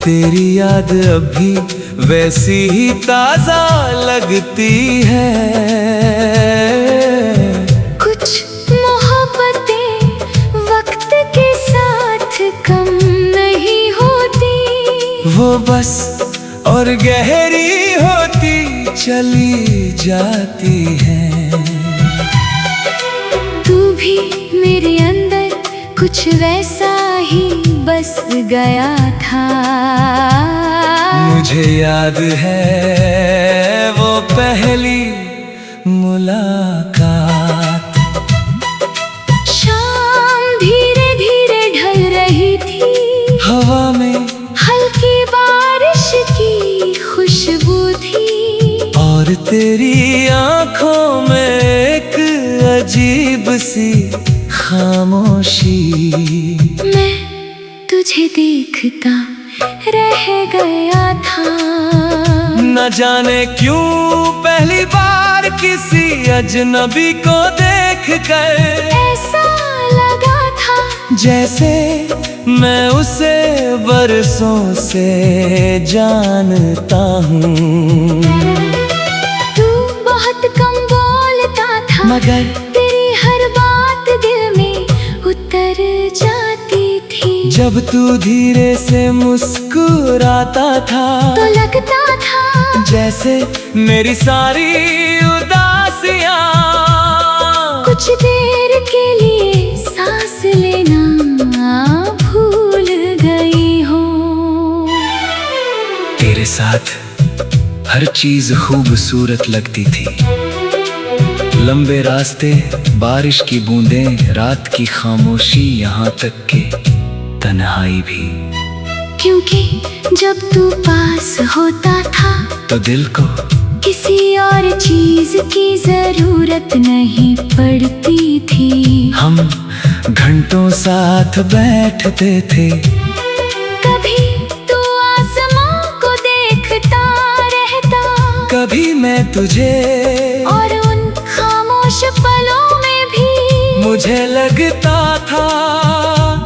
तेरी याद अभी वैसी ही ताजा लगती है। कुछ मोहब्बतें वक्त के साथ कम नहीं होती, वो बस और गहरी होती चली जाती है। तू भी मेरे अंदर कुछ वैसा ही बस गया था। मुझे याद है वो पहली मुलाकात। शाम धीरे धीरे ढल रही थी, हवा में हल्की बारिश की खुशबू थी, और तेरी आंखों में एक अजीब सी खामोशी। मैं तुझे देखता रह गया था। न जाने क्यों पहली बार किसी अजनबी को देखकर ऐसा लगा था जैसे मैं उसे बरसों से जानता हूँ। तू बहुत कम बोलता था, मगर तेरी हर बात दिल में उतर जाती थी। जब तू धीरे से मुस्कुराता था तो लगता था जैसे मेरी सारी उदासियां कुछ देर के लिए सांस लेना भूल गई हो। तेरे साथ हर चीज खूबसूरत लगती थी। लंबे रास्ते, बारिश की बूंदें, रात की खामोशी, यहाँ तक के तन्हाई भी। क्योंकि जब तू पास होता था तो दिल को किसी और चीज की जरूरत नहीं पड़ती थी। हम घंटों साथ बैठते थे। कभी तू आसमां को देखता रहता, कभी मैं तुझे, और उन खामोश पलों में भी मुझे लगता था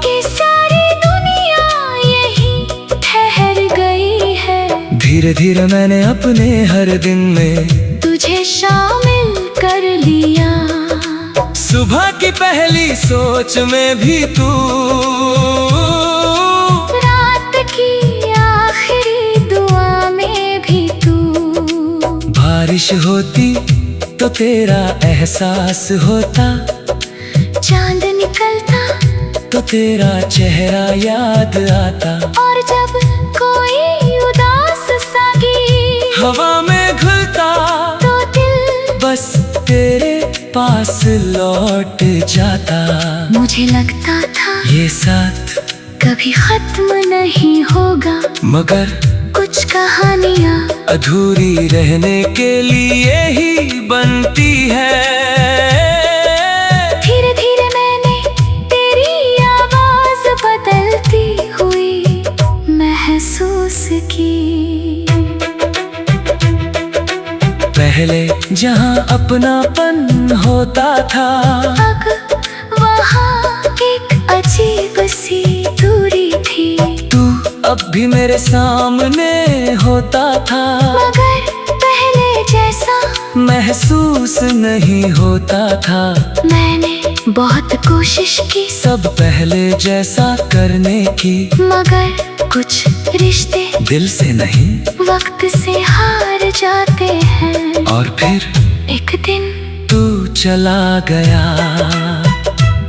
कि सारी दुनिया यहीं ठहर गई है। धीरे धीरे मैंने अपने हर दिन में तुझे शामिल कर लिया। सुबह की पहली सोच में भी तू, रात की आखिरी दुआ में भी तू। बारिश होती तो तेरा एहसास होता, चांद निकलता तो तेरा चेहरा याद आता, और जब कोई उदास सा गीत हवा में घुलता तो दिल बस तेरे पास लौट जाता। मुझे लगता था ये साथ कभी खत्म नहीं होगा, मगर कुछ कहानियाँ अधूरी रहने के लिए ही बनती है। धीरे धीरे मैंने तेरी आवाज बदलती हुई महसूस की। पहले जहाँ अपनापन होता था, अब वहाँ एक अजीब सी दूरी थी। तू अब भी मेरे सामने होता था, मगर पहले जैसा महसूस नहीं होता था। मैंने बहुत कोशिश की, सब पहले जैसा करने की, मगर कुछ रिश्ते दिल से नहीं वक्त से हार जाते हैं। और फिर एक दिन तू चला गया,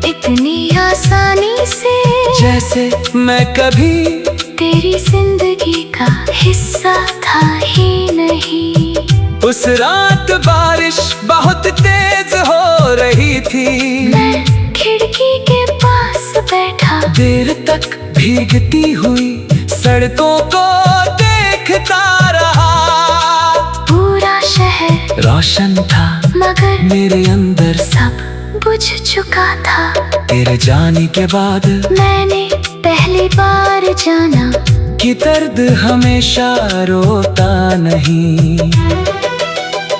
इतनी आसानी से जैसे मैं कभी तेरी जिंदगी का हिस्सा था ही नहीं। उस रात बारिश बहुत तेज हो रही थी। मैं खिड़की के पास बैठा, देर तक भीगती हुई सड़कों को देखता रहा। पूरा शहर रोशन था, मगर मेरे अंदर सब बुझ चुका था। तेरे जाने के बाद मैंने पहली बार जाना कि दर्द हमेशा रोता नहीं।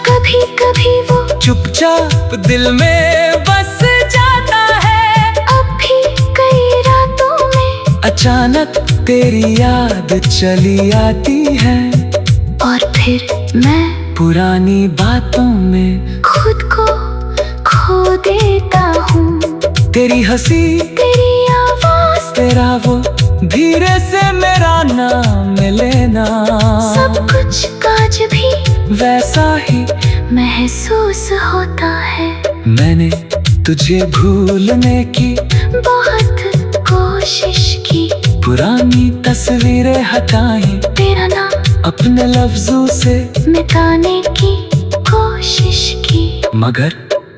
कभी कभी वो चुपचाप दिल में बस जाता है। अब भी कई रातों में अचानक तेरी याद चली आती है और फिर मैं पुरानी बातों में खुद को खो देता हूँ। तेरी हंसी, तेरी आवाज, तेरा वो धीरे से मेरा नाम लेना, सब कुछ आज भी वैसा ही महसूस होता है। मैंने तुझे भूलने की बहुत कोशिश की, पुरानी तस्वीरें हटाई, तेरा नाम अपने लफ्जों से मिटाने की कोशिश की, मगर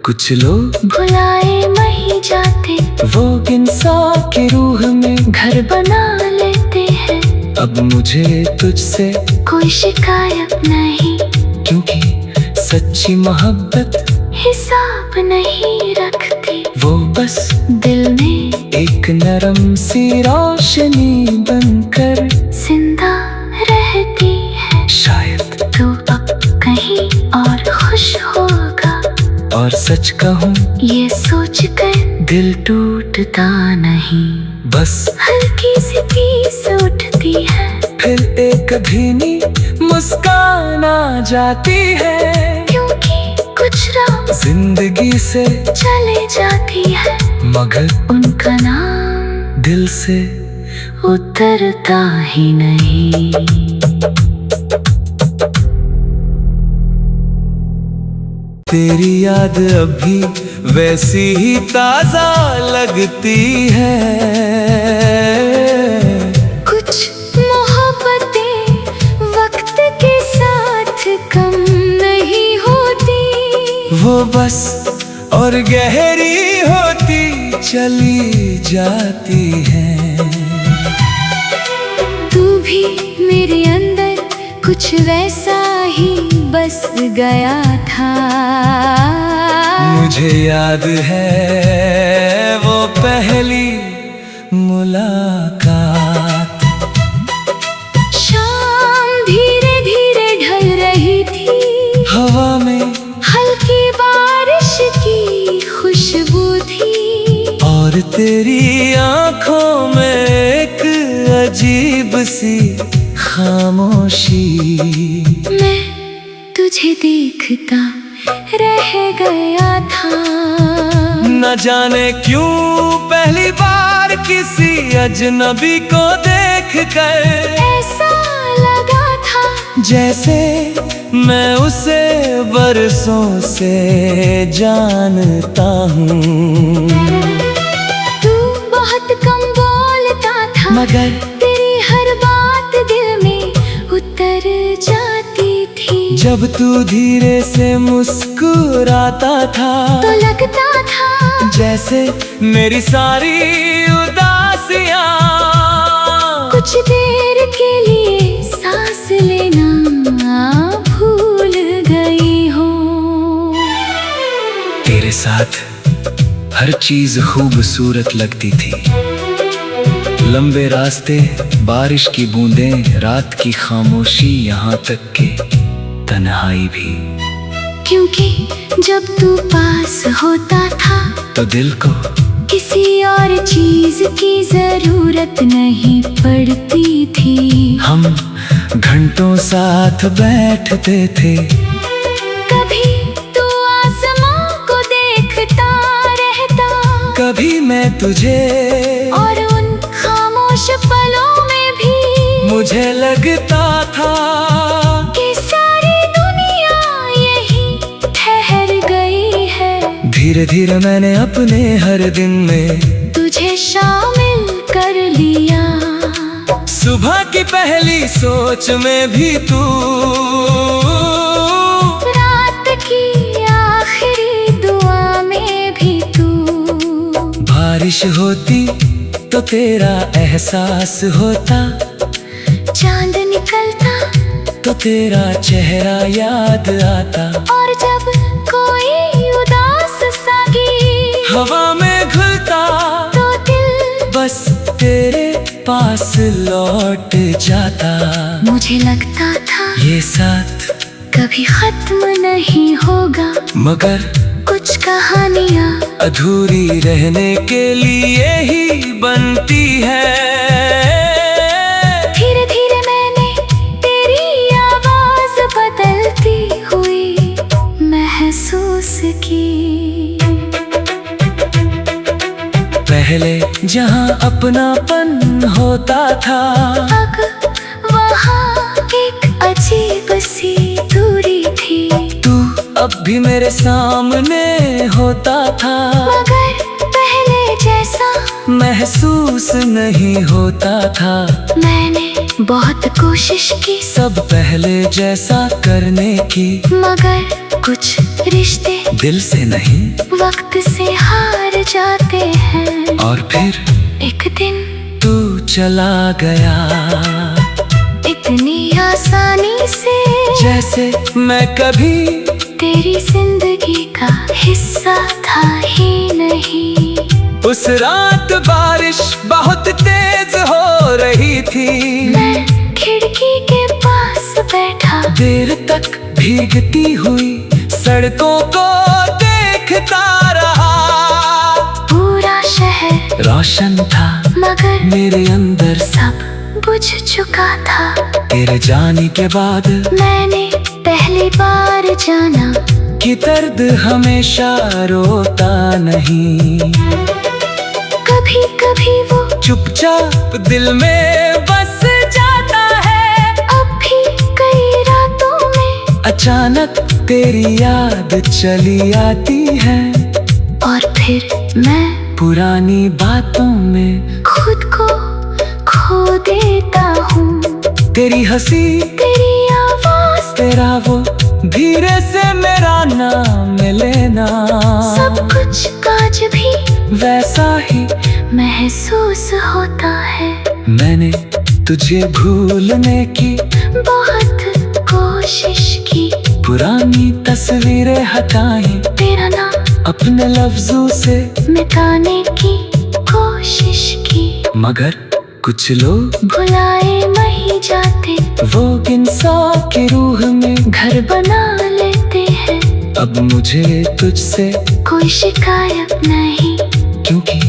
कुछ लोग भुलाए नहीं जाते, वो इंसान की रूह में घर बना लेते हैं। अब मुझे तुझसे कोई शिकायत नहीं, क्योंकि सच्ची मोहब्बत हिसाब नहीं रखती, वो बस दिल में एक नरम सी रोशनी बनकर जिंदा रहती है। शायद तू अब कहीं और खुश होगा, और सच कहूँ ये सोच कर दिल टूटता नहीं, बस हल्की सी टीस उठती है, फिर एक धीमी मुस्कान आ जाती है, क्योंकि कुछ राह जिंदगी से चले जाती है, मगर उनका नाम दिल से उतरता ही नहीं। तेरी याद अभी वैसी ही ताजा लगती है, कुछ मोहब्बतें वक्त के साथ कम नहीं होती, वो बस और गहरी होती चली जाती है। तू भी मेरे अंदर कुछ वैसा ही बस गया था। मुझे याद है वो पहली मुलाकात, शाम धीरे धीरे ढल रही थी, हवा में हल्की बारिश की खुशबू थी, और तेरी आंखों में एक अजीब सी खामोशी। मैं तुझे देखता रह गया था, न जाने क्यों पहली बार किसी अजनबी को देख कर ऐसा लगा था जैसे मैं उसे बरसों से जानता हूँ। तू बहुत कम बोलता था, मगर तेरी हर बात दिल में उतर जाती थी, जब तू धीरे से मुस्कुराता था तो लगता था जैसे मेरी सारी उदासियां कुछ देर के लिए सांस लेना भूल गई हूँ। तेरे साथ हर चीज खूबसूरत लगती थी, लंबे रास्ते, बारिश की बूंदें, रात की खामोशी, यहाँ तक के तन्हाई भी, क्योंकि जब तू पास होता था तो दिल को किसी और चीज की जरूरत नहीं पड़ती थी। हम घंटों साथ बैठते थे, कभी तू आसमां को देखता रहता, कभी मैं तुझे, और उन खामोश पलों में भी मुझे लगता था कि सारी दुनिया यही ठहर गई है। धीरे धीरे मैंने अपने हर दिन में तुझे शामिल कर लिया, सुबह की पहली सोच में भी तू, रात की आखिरी दुआ में भी तू, बारिश होती तो तेरा एहसास होता, चांद निकलता तो तेरा चेहरा याद आता, और जब कोई उदास सा गीत हवा में घुलता तो दिल बस तेरे पास लौट जाता। मुझे लगता था ये साथ कभी खत्म नहीं होगा, मगर कुछ कहानियाँ अधूरी रहने के लिए ही बनती है। जहाँ अपनापन होता था। अब वहाँ एक अजीब सी दूरी थी। तू अब भी मेरे सामने होता था, मगर पहले जैसा महसूस नहीं होता था। मैंने बहुत कोशिश की सब पहले जैसा करने की, मगर कुछ रिश्ते दिल से नहीं वक्त से हार जाते हैं। और फिर एक दिन तू चला गया, इतनी आसानी से, जैसे मैं कभी तेरी जिंदगी का हिस्सा था ही नहीं। उस रात बारिश बहुत तेज हो रही थी। मैं खिड़की के पास बैठा, देर तक भीगती हुई सड़कों को देखता रहा। पूरा शहर रोशन था, मगर मेरे अंदर सब बुझ चुका था। तेरे जाने के बाद मैंने पहली बार जाना कि दर्द हमेशा रोता नहीं। कभी कभी वो चुपचाप दिल में बस जाता है। अब भी कई रातों में अचानक तेरी याद चली आती है, और फिर मैं पुरानी बातों में खुद को खो देता हूँ। तेरी हंसी, तेरी आवाज, तेरा वो धीरे से मेरा नाम लेना, सब कुछ आज भी वैसा ही महसूस होता है। मैंने तुझे भूलने की बहुत कोशिश की, पुरानी तस्वीरें हटाई, तेरा नाम अपने लफ्जों से मिटाने की कोशिश की, मगर कुछ लोग भुलाए नहीं जाते। वो इंसान की रूह में घर बना लेते हैं। अब मुझे तुझसे कोई शिकायत नहीं, क्योंकि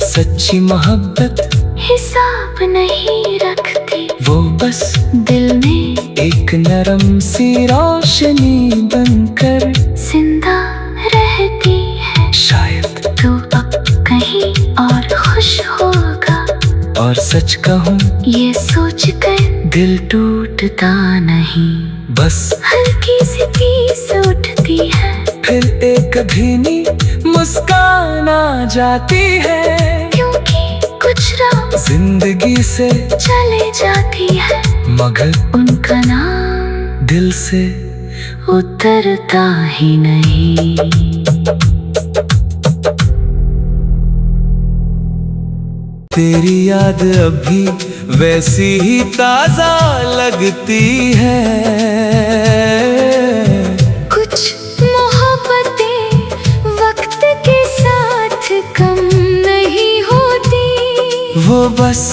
सच्ची मोहब्बत हिसाब नहीं रखती। वो बस दिल में एक नरम सी रोशनी बनकर जिंदा रहती है। शायद तू अब कहीं और खुश होगा, और सच कहूँ ये सोच कर दिल टूटता नहीं। बस हल्की सी टीस उठती है, फिर एक धीमी मुस्कान आ जाती है, क्योंकि कुछ रात जिंदगी से चले जाती है, मगर उनका नाम दिल से उतरता ही नहीं। तेरी याद अभी वैसी ही ताजा लगती है। कुछ मोहब्बतें वक्त के साथ कम नहीं होती, वो बस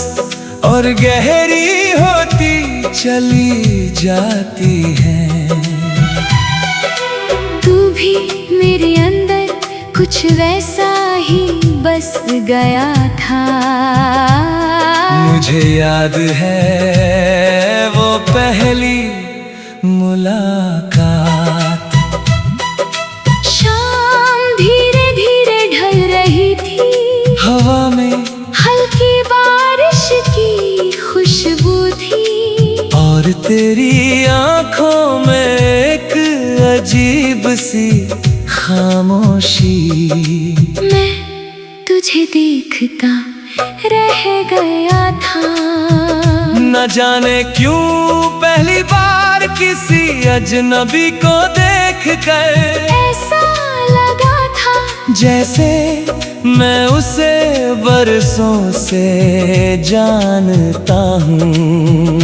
और गहरी होती चली जाती है। तू भी मेरे अंदर कुछ वैसा ही बस गया था। मुझे याद है वो पहली मुलाकात, शाम धीरे धीरे ढल रही थी, हवा में हल्की बारिश की खुशबू थी, और तेरी आंखों में एक अजीब सी खामोशी। मैं तुझे देखता रह गया था। न जाने क्यों पहली बार किसी अजनबी को देखकर ऐसा लगा था जैसे मैं उसे बरसों से जानता हूँ।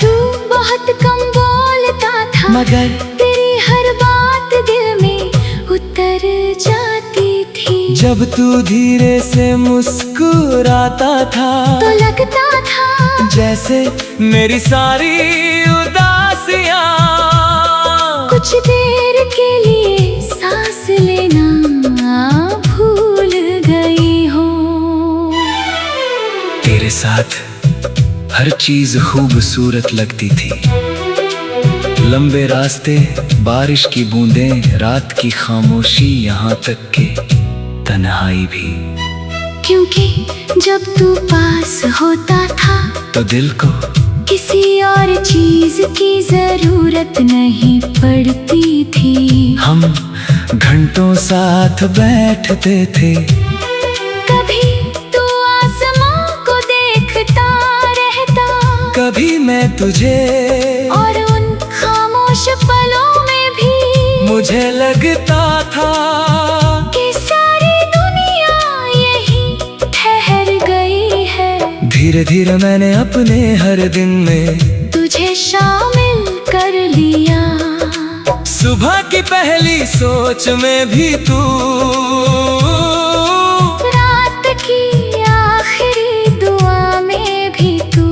तू बहुत कम बोलता था, मगर तेरी हर बात दिल में उतर जाती थी। जब तू धीरे से मुस्कुराता था, तो लगता था जैसे मेरी सारी उदासियां कुछ देर के लिए सांस लेना भूल गई हूँ। तेरे साथ हर चीज खूबसूरत लगती थी। लंबे रास्ते, बारिश की बूंदें, रात की खामोशी, यहाँ तक के तन्हाई भी। क्योंकि जब तू पास होता था तो दिल को किसी और चीज की जरूरत नहीं पड़ती थी। हम घंटों साथ बैठते थे, कभी तू आसमां को देखता रहता, कभी मैं तुझे, और उन खामोश पलों में भी मुझे लगता था कि सारी दुनिया यही ठहर गई है। धीरे धीरे मैंने अपने हर दिन में तुझे शामिल कर लिया, सुबह की पहली सोच में भी तू, रात की आखिरी दुआ में भी तू।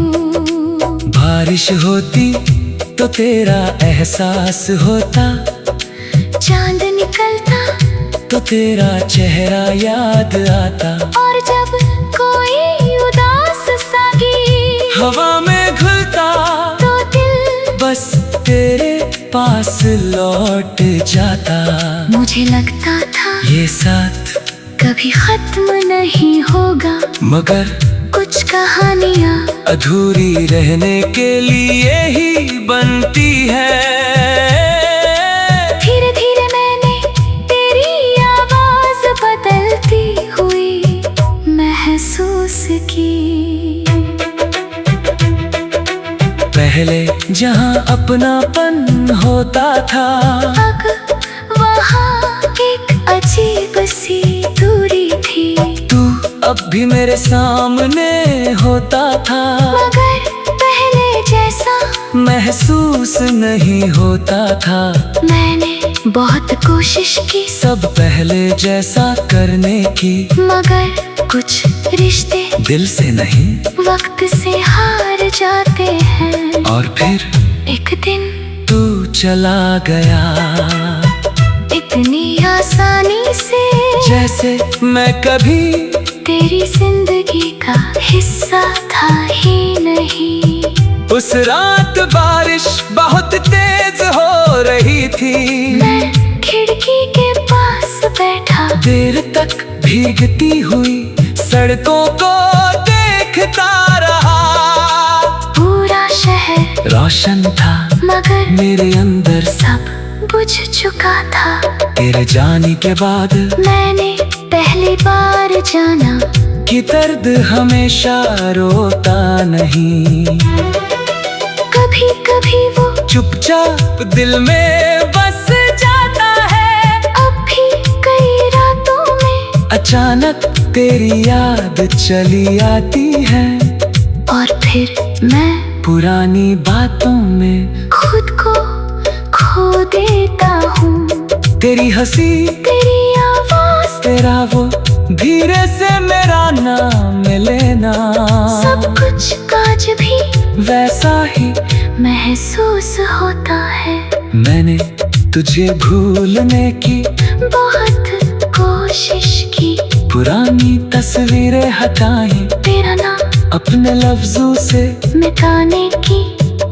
बारिश होती तो तेरा एहसास होता, चांद निकलता तो तेरा चेहरा याद आता, और जब कोई उदास सा गीत हवा में घुलता तो दिल बस तेरे पास लौट जाता। मुझे लगता था ये साथ कभी खत्म नहीं होगा, मगर कुछ कहानियाँ अधूरी रहने के लिए ही बनती है। धीरे धीरे मैंने तेरी आवाज बदलती हुई महसूस की। पहले जहाँ अपनापन होता था, अब वहाँ एक अजीब सी दूरी थी, तू अब भी मेरे सामने होता था, मगर पहले जैसा महसूस नहीं होता था। मैंने बहुत कोशिश की सब पहले जैसा करने की, मगर कुछ रिश्ते दिल से नहीं वक्त से हार जाते हैं। और फिर एक दिन तू चला गया, इतनी आसानी से जैसे मैं कभी तेरी जिंदगी का हिस्सा था ही नहीं। उस रात बारिश बहुत तेज हो रही थी, मैं खिड़की के पास बैठा, देर तक भीगती हुई सड़कों को देखता रहा। पूरा शहर रोशन था मगर मेरे अंदर, सब बुझ चुका था। तेरे जाने के बाद मैंने पहली बार जाना कि दर्द हमेशा रोता नहीं, कभी कभी वो चुपचाप दिल में बस जाता है। अब भी कई रातों में अचानक तेरी याद चली आती है, और फिर मैं पुरानी बातों में खुद को खो देता हूँ। तेरी हंसी, तेरी आवाज, तेरा वो धीरे से मेरा नाम लेना, सब कुछ आज भी वैसा ही महसूस होता है। मैंने तुझे भूलने की बहुत कोशिश की, पुरानी तस्वीरें हटाई, तेरा नाम अपने लफ्जों से मिटाने की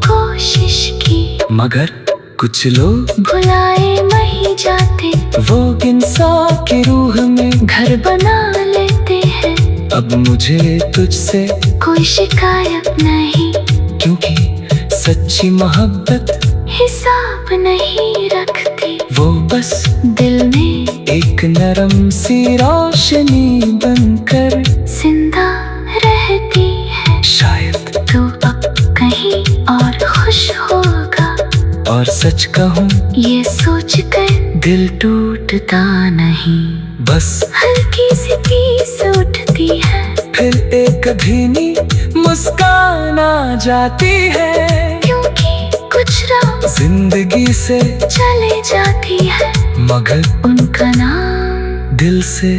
कोशिश की, मगर कुछ लोग भुलाए नहीं जाते, वो इंसान की रूह में घर बना लेते हैं। अब मुझे तुझसे कोई शिकायत नहीं, क्योंकि सच्ची मोहब्बत हिसाब नहीं रखती, वो बस दिल में एक नरम सी रोशनी बनकर जिंदा रहती है। शायद तू अब कहीं और खुश होगा, और सच कहूँ ये सोच कर दिल टूटता नहीं, बस हल्की सी टीस उठती है, फिर एक धीमी मुस्कान आ जाती है, क्योंकि कुछ राह जिंदगी से चले जाती है, मगर उनका नाम दिल से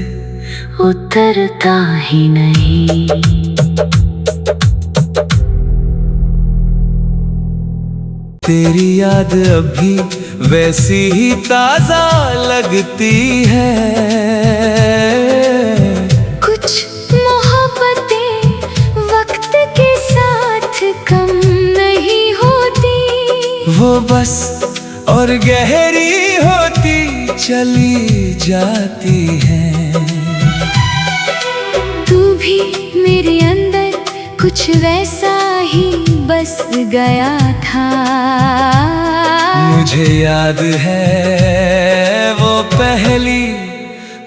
उतरता ही नहीं। तेरी याद अभी वैसी ही ताजा लगती है। कुछ मोहब्बतें वक्त के साथ कम नहीं होती, वो बस और गहरी होती चली जाती है। तू भी मेरे अंदर कुछ वैसा ही बस गया था। मुझे याद है वो पहली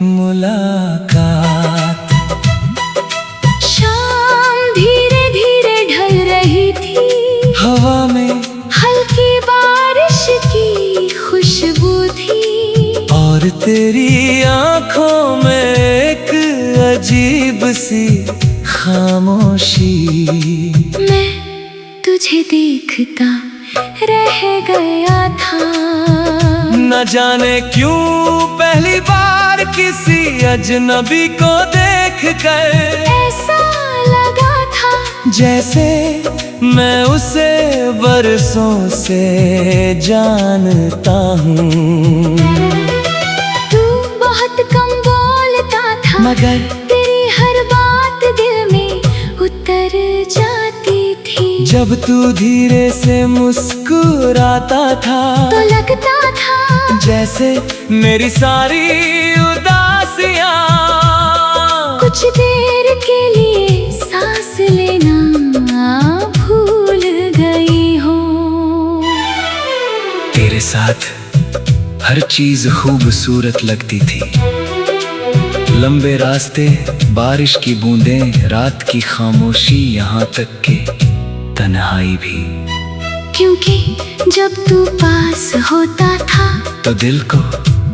मुलाकात। शाम धीरे धीरे ढल रही थी, हवा में हल्की बारिश की खुशबू थी, और तेरी आंखों में एक अजीब सी खामोशी। मैं तुझे देखता रह गया था। न जाने क्यों पहली बार किसी अजनबी को देख कर ऐसा लगा था जैसे मैं उसे बरसों से जानता हूँ। तू बहुत कम बोलता था, मगर तेरी हर बात दिल में उतर जाती थी। जब तू धीरे से मुस्कुराता था तो लगता था जैसे मेरी सारी उदासियां कुछ देर के लिए सांस लेना भूल गई हूँ। तेरे साथ हर चीज खूबसूरत लगती थी। लंबे रास्ते, बारिश की बूंदें, रात की खामोशी, यहाँ तक के तन्हाई भी। क्योंकि जब तू पास होता था तो दिल को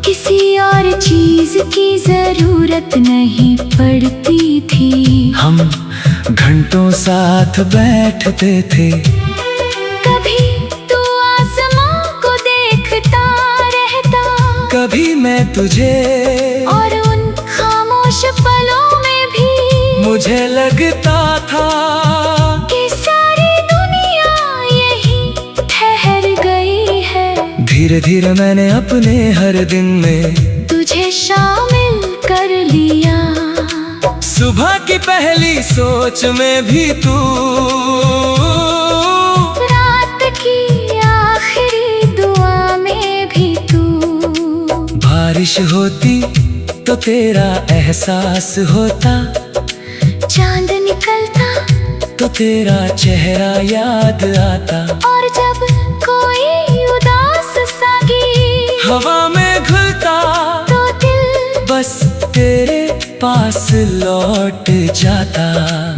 किसी और चीज की जरूरत नहीं पड़ती थी। हम घंटों साथ बैठते थे। कभी तू आसमां को देखता रहता, कभी मैं तुझे, और उन खामोश पलों में भी मुझे लगता था कि सारी दुनिया यही ठहर गई है। धीरे धीरे मैंने अपने हर दिन में तुझे शामिल कर लिया। सुबह की पहली सोच में भी तू, रात की आखिरी दुआ में भी तू। बारिश होती तो तेरा एहसास होता, चांद निकलता तो तेरा चेहरा याद आता, और जब कोई उदास सागी हवा में घुलता तो दिल बस तेरे पास लौट जाता।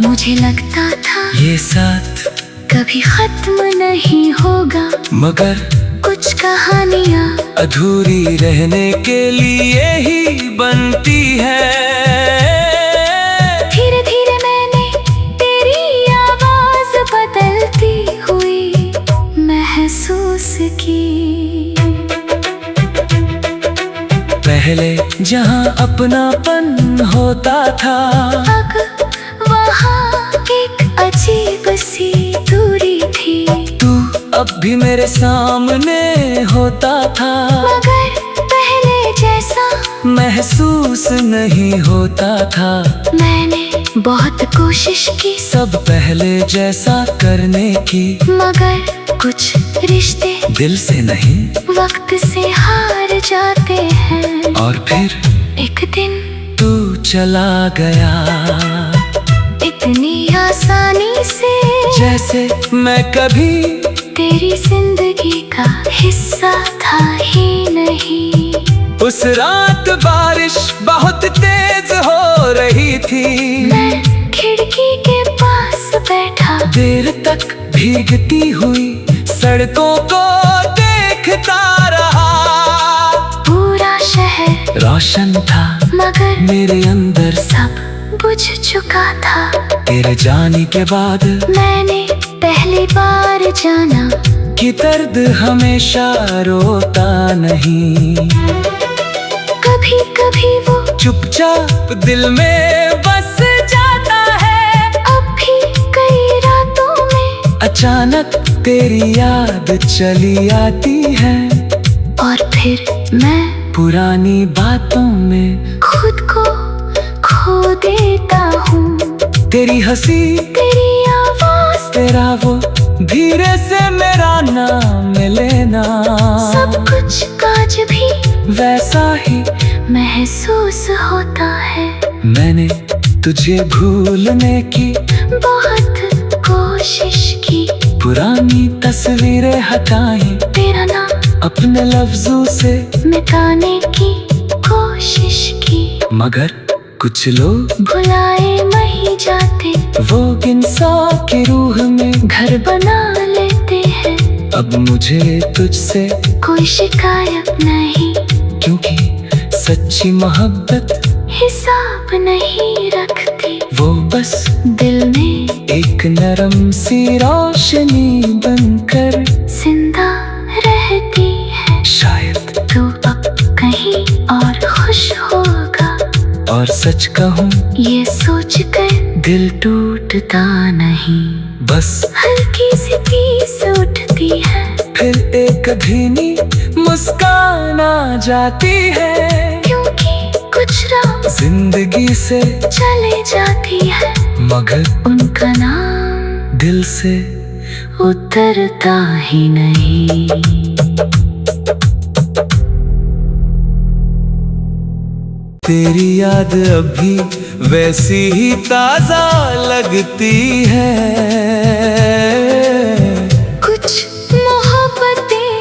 मुझे लगता था ये साथ कभी खत्म नहीं होगा, मगर कुछ कहानियाँ अधूरी रहने के लिए ही बनती है। धीरे धीरे मैंने तेरी आवाज बदलती हुई महसूस की। पहले जहाँ अपनापन होता था, अब वहाँ एक अजीब सी दूरी थी। तू अब भी मेरे सामने होता था, मगर पहले जैसा महसूस नहीं होता था। मैंने बहुत कोशिश की सब पहले जैसा करने की, मगर कुछ रिश्ते दिल से नहीं वक्त से हार जाते हैं। और फिर एक दिन तू चला गया इतनी आसानी से, जैसे मैं कभी तेरी जिंदगी का हिस्सा था ही नहीं। उस रात बारिश बहुत तेज हो रही थी। मैं खिड़की के पास बैठा, देर तक भीगती हुई सड़कों को देखता रहा। पूरा शहर रोशन था, मगर मेरे अंदर सब बुझ चुका था। तेरे जाने के बाद मैंने पहली बार जाना कि दर्द हमेशा रोता नहीं। कभी कभी वो चुपचाप दिल में बस जाता है। अब भी कई रातों में अचानक तेरी याद चली आती है, और फिर मैं पुरानी बातों में खुद को खो देता हूँ। तेरी हंसी, तेरी आवाज, तेरा वो धीरे से मेरा नाम लेना, सब कुछ आज भी वैसा ही महसूस होता है। मैंने तुझे भूलने की बहुत कोशिश की, पुरानी तस्वीरें हटाई, तेरा नाम अपने लफ्जों से मिटाने की कोशिश की। मगर कुछ लोग भुलाए नहीं जाते, वो इंसान की रूह में घर बना लेते हैं। अब मुझे तुझसे कोई शिकायत नहीं, क्योंकि सच्ची मोहब्बत हिसाब नहीं रखती। वो बस दिल में एक नरम सी रोशनी बनकर जिंदा रहती है। शायद तू अब कहीं और खुश होगा, और सच कहूँ ये सोच कर दिल टूटता नहीं। बस हल्की सी टीस उठती है, फिर एक धीमी मुस्कान आ जाती है, क्योंकि कुछ राह जिंदगी से चले जाती है, मगर उनका नाम दिल से उतरता ही नहीं। तेरी याद अभी वैसी ही ताजा लगती है। कुछ मोहब्बतें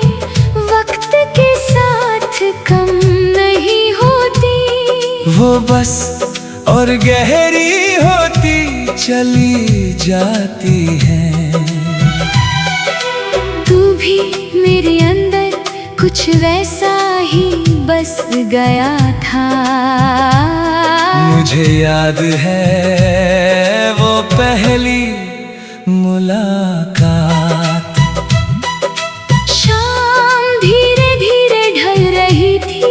वक्त के साथ कम नहीं होती, वो बस और गहरी होती चली जाती है। तू भी मेरे अंदर कुछ वैसा ही बस गया था। मुझे याद है वो पहली मुलाकात, शाम धीरे धीरे ढल रही थी,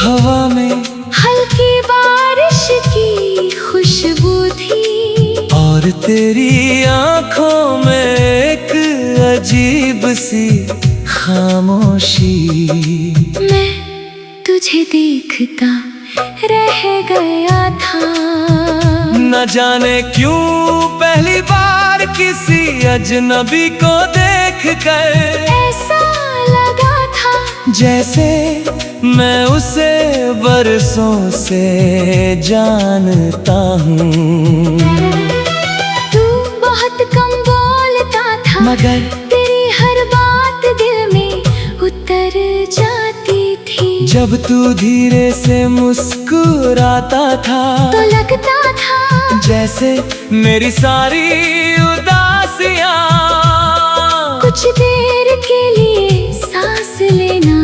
हवा में हल्की बारिश की खुशबू थी, और तेरी आंखों में एक अजीब सी खामोशी। मैं तुझे देखता रह गया था। न जाने क्यों पहली बार किसी अजनबी को देखकर ऐसा लगा था जैसे मैं उसे बरसों से जानता हूँ। तू बहुत कम बोलता था, मगर तेरी हर बात दिल में उतर जाती थी। जब तू धीरे से मुस्कुराता था तो लगता था जैसे मेरी सारी उदासियां कुछ देर के लिए सांस लेना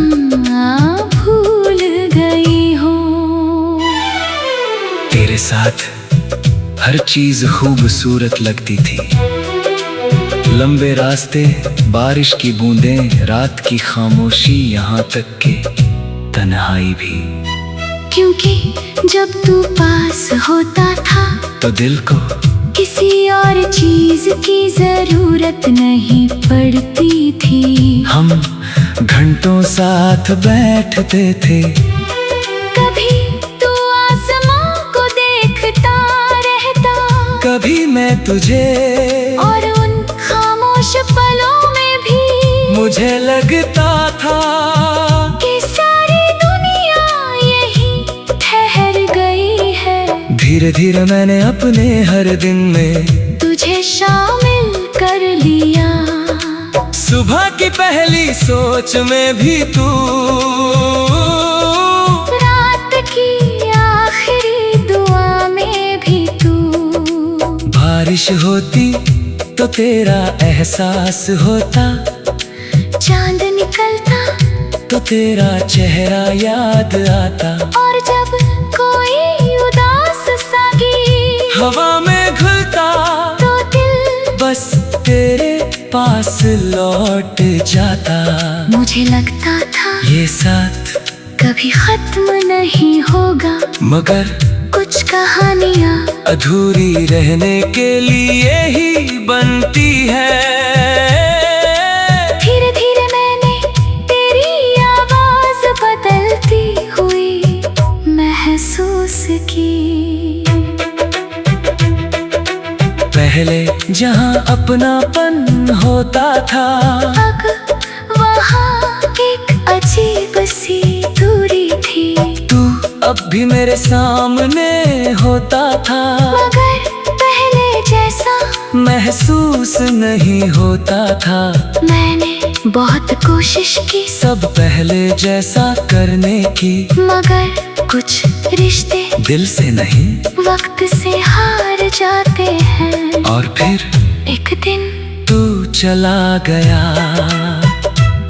भूल गई हूँ। तेरे साथ हर चीज खूबसूरत लगती थी, लंबे रास्ते, बारिश की बूंदें, रात की खामोशी, यहाँ तक के तन्हाई भी। क्योंकि जब तू पास होता था तो दिल को किसी और चीज की जरूरत नहीं पड़ती थी। हम घंटों साथ बैठते थे, कभी तू आसमां को देखता रहता, कभी मैं तुझे, और उन खामोश पलों में भी मुझे लगता था कि सारी दुनिया यही ठहर गई है। धीरे धीरे मैंने अपने हर दिन में तुझे शामिल कर लिया, सुबह की पहली सोच में भी तू, रात की आखिरी दुआ में भी तू। बारिश होती तो तेरा एहसास होता, चांद निकलता तो तेरा चेहरा याद आता, और जब कोई उदास सागी हवा में घुलता तो दिल बस तेरे पास लौट जाता। मुझे लगता था ये साथ कभी खत्म नहीं होगा, मगर कुछ कहानियाँ अधूरी रहने के लिए ही बनती है। धीरे धीरे मैंने तेरी आवाज बदलती हुई महसूस की। पहले जहाँ अपनापन होता था, अब वहाँ एक अजीब सी दूरी थी। तू अब भी मेरे मेरे सामने होता था, मगर पहले जैसा महसूस नहीं होता था। मैंने बहुत कोशिश की, सब पहले जैसा करने की, मगर कुछ रिश्ते दिल से नहीं वक्त से हार जाते हैं। और फिर एक दिन तू चला गया,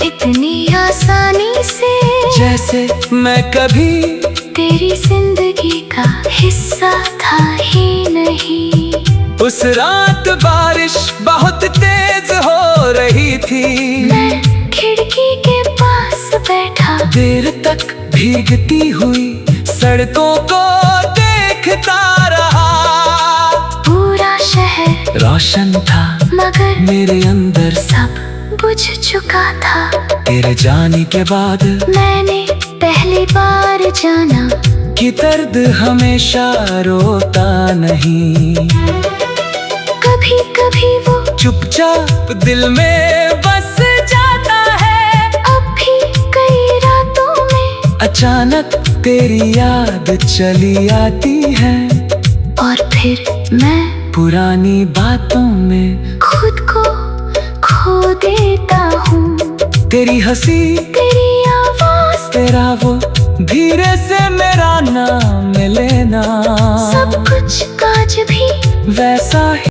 इतनी आसानी से, जैसे मैं कभी तेरी जिंदगी का हिस्सा था ही नहीं। उस रात बारिश बहुत तेज हो रही थी, मैं खिड़की के पास बैठा, देर तक भीगती हुई सड़कों को देखता रहा। पूरा शहर रोशन था, मगर मेरे अंदर सब बुझ चुका था। तेरे जाने के बाद मैंने पहली बार जाना कि दर्द हमेशा रोता नहीं। कभी कभी वो चुपचाप दिल में बस जाता है। अब भी कई रातों में अचानक तेरी याद चली आती है, और फिर मैं पुरानी बातों में खुद को खो देता हूँ। तेरी हंसी, तेरी आवाज, तेरा वो धीरे से मेरा नाम लेना, सब कुछ आज भी वैसा ही